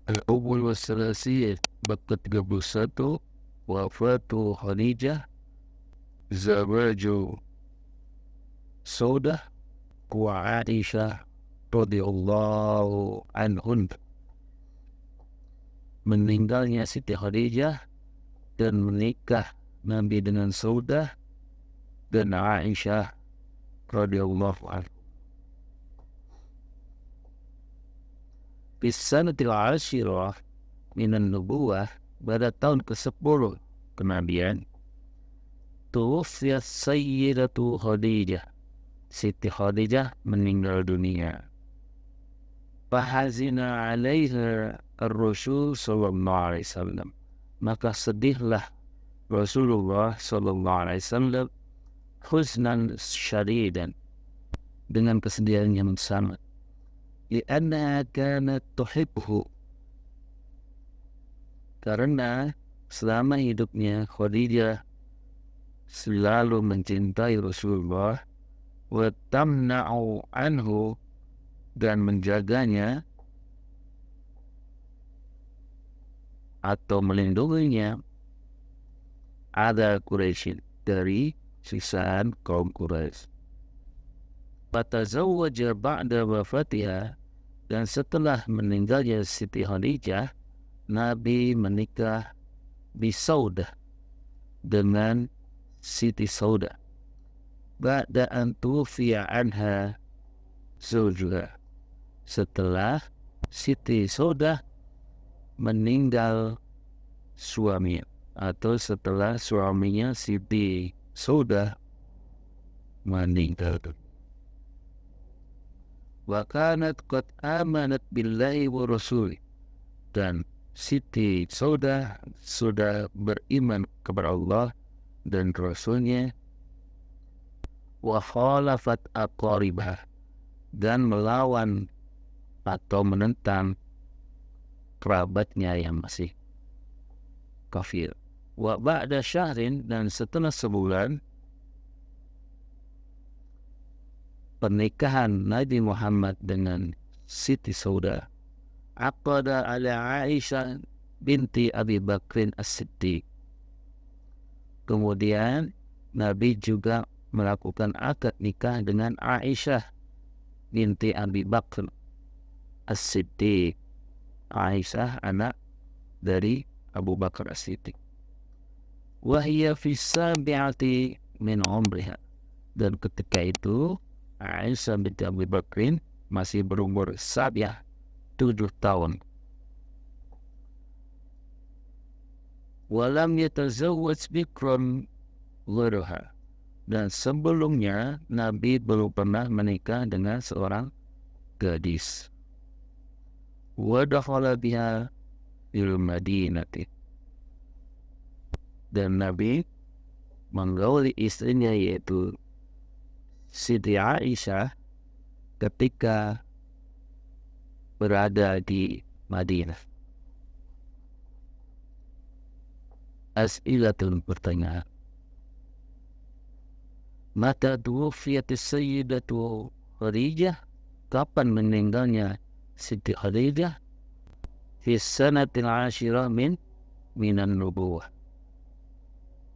Al-Awwal wa Salasiyah bab ke-31 Wafatu Khadijah Zawaju Saudah wa Aisyah radhiyallahu anhun. Meninggalnya Siti Khadijah dan menikah Nabi dengan Saudah dan Aisyah radhiyallahu anha. Bisanatil ashirah minan nubuwah, pada tahun ke-10 kenabian, tuwfiyat Sayyidatu Khadijah, Siti Khadijah meninggal dunia. Fahazina alaiha ar-Rasul sallallahu alaihi wasallam, maka sedihlah Rasulullah sallallahu alaihi wasallam huznan syadidan, dengan kesedihan yang sangat. Lianna kanat tuhibbuhu, karena selama hidupnya Khadijah selalu mencintai Rasulullah, wa tamna'u anhu, dan menjaganya atau melindunginya, ada Quraisy, dari siksaan kaum Quraisy. Fatazawwaja ba'da wafatiha, dan setelah meninggalnya Siti Khadijah, Nabi menikah bisaudah, dengan Siti Saudah, ba'da an tufiya anha zawjuha, setelah Siti Saudah meninggal suaminya, atau setelah suaminya Siti Saudah meninggal. Wa kanat qad amanat billahi wa rasuli, dan Siti Saudah sudah beriman kepada Allah dan Rasulnya. Wa khalafat aqaribah, dan melawan atau menentang kerabatnya yang masih kafir. Wa ba'da syahrin, dan setelah sebulan pernikahan Nabi Muhammad dengan Siti Saudah, aqada ala Aisyah binti Abi Bakrin As-Siddiq, kemudian Nabi juga melakukan akad nikah dengan Aisyah binti Abi Bakr As-Siddiq. Aisyah anak dari Abu Bakar As-Siddiq. Wahia fi sabi'ati min umriha, dan ketika itu Aisyah binti Abi Bakrin masih berumur 7 tahun. Walam yatazawwaj bikran ghairuha, dan sebelumnya Nabi belum pernah menikah dengan seorang gadis. Wa dakhala biha bil Madinati, dan Nabi menggauli istrinya yaitu Siti Aisyah ketika berada di Madinah. As'ilatul, pertanyaan. Mata tuwfiyat Sayyidatu Khadijah, kapan meninggalnya Siti Khadijah? Fi sanatil ashirah minan nubuwah,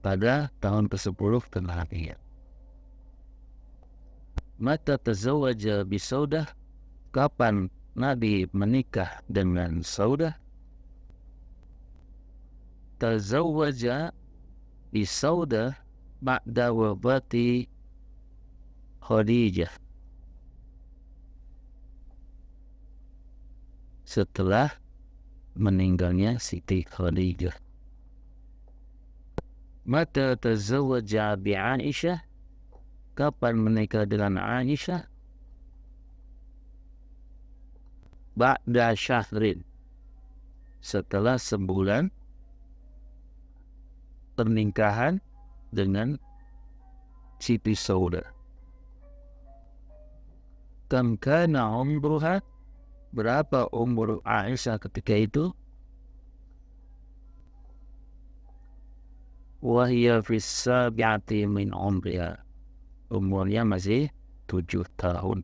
pada tahun ke-10 kenabian. Mata tazawwaja bi Saudah, kapan Nabi menikah dengan Saudah? Tazawwaja bi Saudah ba'da wafati Khadijah, setelah meninggalnya Siti Khadijah. Mata tazawwaja bi Aisyah, kapan menikah dengan Aisyah? Ba'da syahrin, setelah sebulan pernikahan dengan Siti Saudah. Kam kana umruha, berapa umur Aisyah ketika itu? Wahia fi sabi'ati min umriha, umurnya masih 7 tahun.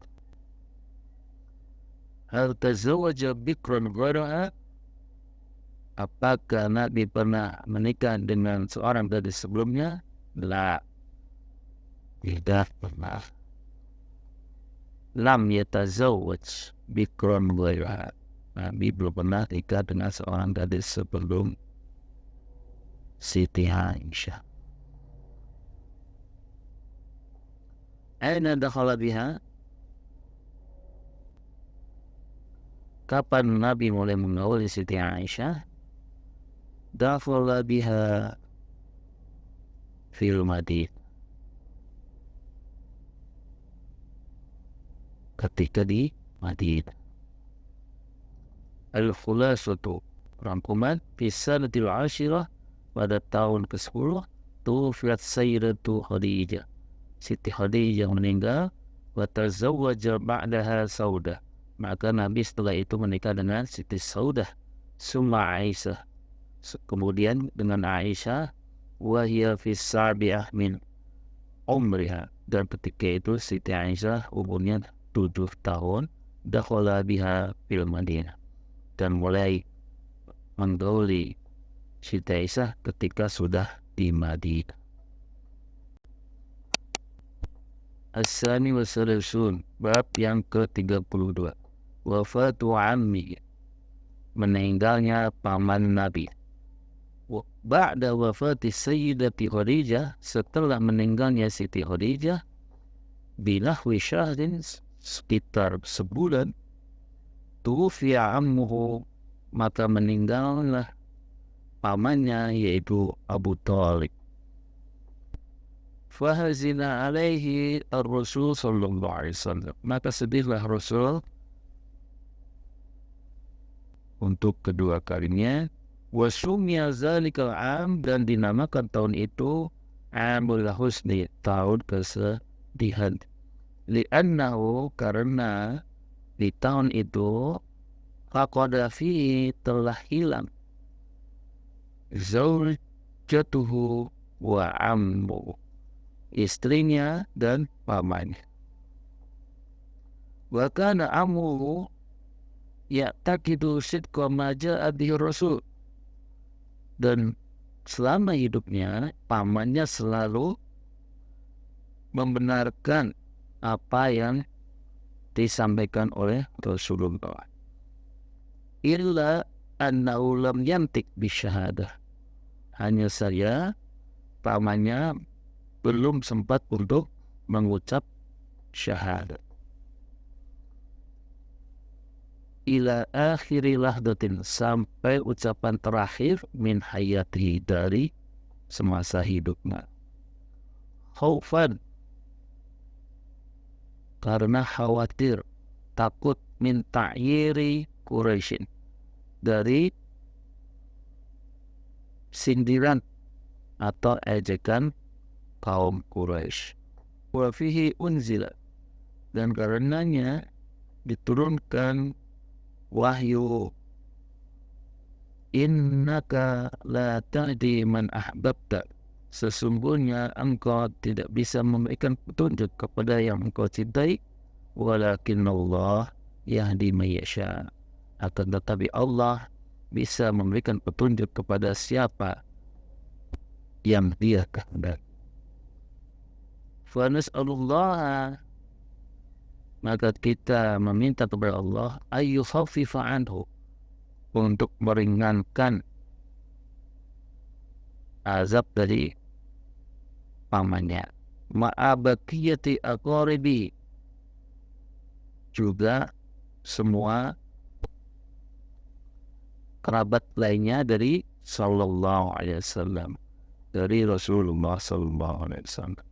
Hal tazawwaja bikran ghairuha, Apakah Nabi pernah menikah dengan seorang gadis sebelumnya? La, tidak pernah. Lam yatazawwaj bikron ghairaha. Nabi belum pernah nikah dengan seorang gadis sebelum Siti Aisyah. Aina dakhala biha? Kapan Nabi mulai menggauli Siti Aisyah? Dakhala biha fil Madinah. Ketika di Madinah. Al-Khulasatu, rangkuman, fi sanatil ashirah, pada tahun ke-10 tuwfiyat Sayyidatu Khadijah. Siti Khadijah meninggal, wa tazawwaja ba'daha Saudah. Maka Nabi setelah itu menikah dengan Siti Saudah, summa Aisyah. Kemudian dengan Aisyah, wa hiya fi sabi'ah min umriha. Dan ketika itu Siti Aisyah umurnya 7 tahun, dakhala biha fil Madinah, dan mulai menggauli Siti Aisyah ketika sudah di Madinah. As-sani wa salasun, bab yang ke-32. Wafatu ammi, meninggalnya paman Nabi. Ba'da wafati Sayyidati Khadijah, setelah meninggalnya Siti Khadijah, binahwi syahrin, sekitar sebulan, tuwfiya ammuhu, maka meninggallah pamannya, yaitu Abu Thalib. Fahazina alaihi ar-Rasul sallallahu alaihi wasallam, maka sedihlah Rasul untuk kedua kalinya. Wasumya zalikal am, dan dinamakan tahun itu Amul Husni, tahun kesedihan. Li'annahu, karena di tahun itu faqada fihi, telah hilang zawjatuhu wa ammu, istrinya dan pamannya. Wa kana ammuhu ya'taqidu sidqa ma ja'a bihi Rasul, dan selama hidupnya pamannya selalu membenarkan apa yang disampaikan oleh Rasulullah. Illa annahu lam yantik bisyahadah, hanya saja pamannya belum sempat untuk mengucap syahadat. Ila akhiri lahdatin, sampai ucapan terakhir min hayati, dari semasa hidupnya. Khaufan, karena khawatir, takut, min ta'yiri Quraisyin, dari sindiran atau ejekan kaum Quraisy. Wa fihi unzila, dan karenanya diturunkan wahyu, innaka la tahdi man ahbabta, sesungguhnya engkau tidak bisa memberikan petunjuk kepada yang engkau cintai, walakin Allah yahdi may yasha, akan tetapi Allah bisa memberikan petunjuk kepada siapa yang Dia kehendaki. Fa nas'alullah, maka kita meminta kepada Allah, ayyukhaffifa anhu, untuk meringankan azab dari pamannya. Ma'abakiyati aqaribi, juga semua kerabat lainnya dari sallallahu alaihi wasallam, dari Rasulullah sallallahu alaihi wasallam.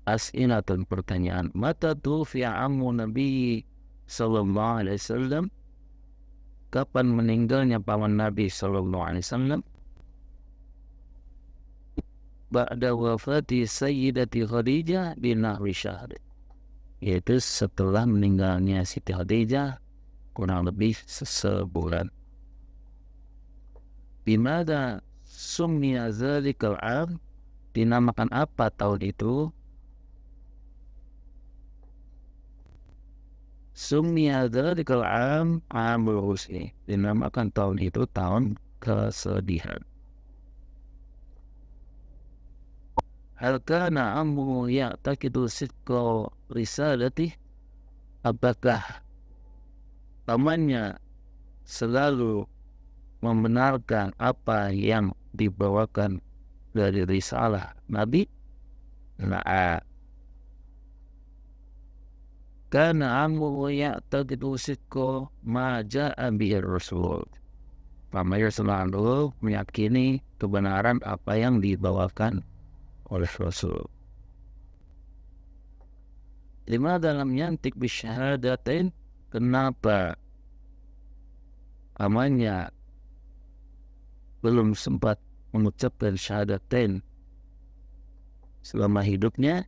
As'inatun, pertanyaan. Mata tufi'a ammu Nabi sallallahu alaihi wasallam, kapan meninggalnya paman Nabi sallallahu alaihi wasallam? Ba'da wafati Sayyidati Khadijah binahwi syahr, yaitu setelah meninggalnya Siti Khadijah kurang lebih sebulan. Bimada summiya zalikal am, dinamakan apa tahun itu? Summiya dzalikal am amul huzni, dinamakan tahun itu tahun kesedihan. Hal kana ammu ya'taqidu sidqa risalatih, apakah pamannya selalu membenarkan apa yang dibawakan dari risalah Nabi? Nah, karena ammu ya'taqidu sidqa ma ja'a bihi Rasul. Pamannya selalu meyakini kebenaran apa yang dibawakan oleh Rasul. Lima dalam yantik bisyahadatain, kenapa pamannya belum sempat mengucapkan syahadatain selama hidupnya?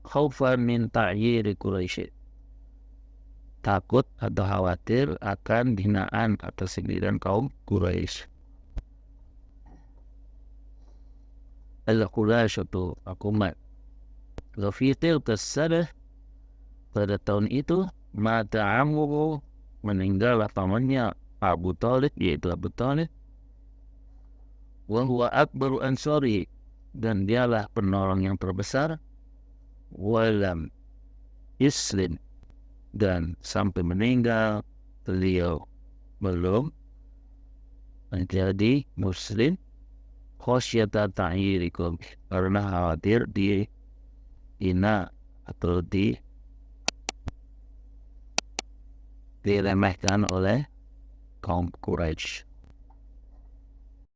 Khaufan min ta'yiri Quraisy, takut atau khawatir akan hinaan atau sindiran kaum Quraisy. Al-Quraisyatu akumat. Lafitil kesadah, pada tahun itu mata amru, meninggallah pamannya Abu Talib, yaitu Abu Talib. Wa huwa akbaru ansari, dan dialah penolong yang terbesar. Walam Islim, dan sampai meninggal beliau belum menjadi Muslim. Khosyata ta'yirikum, karena khawatir dihina atau diremehkan oleh kaum Quraisy.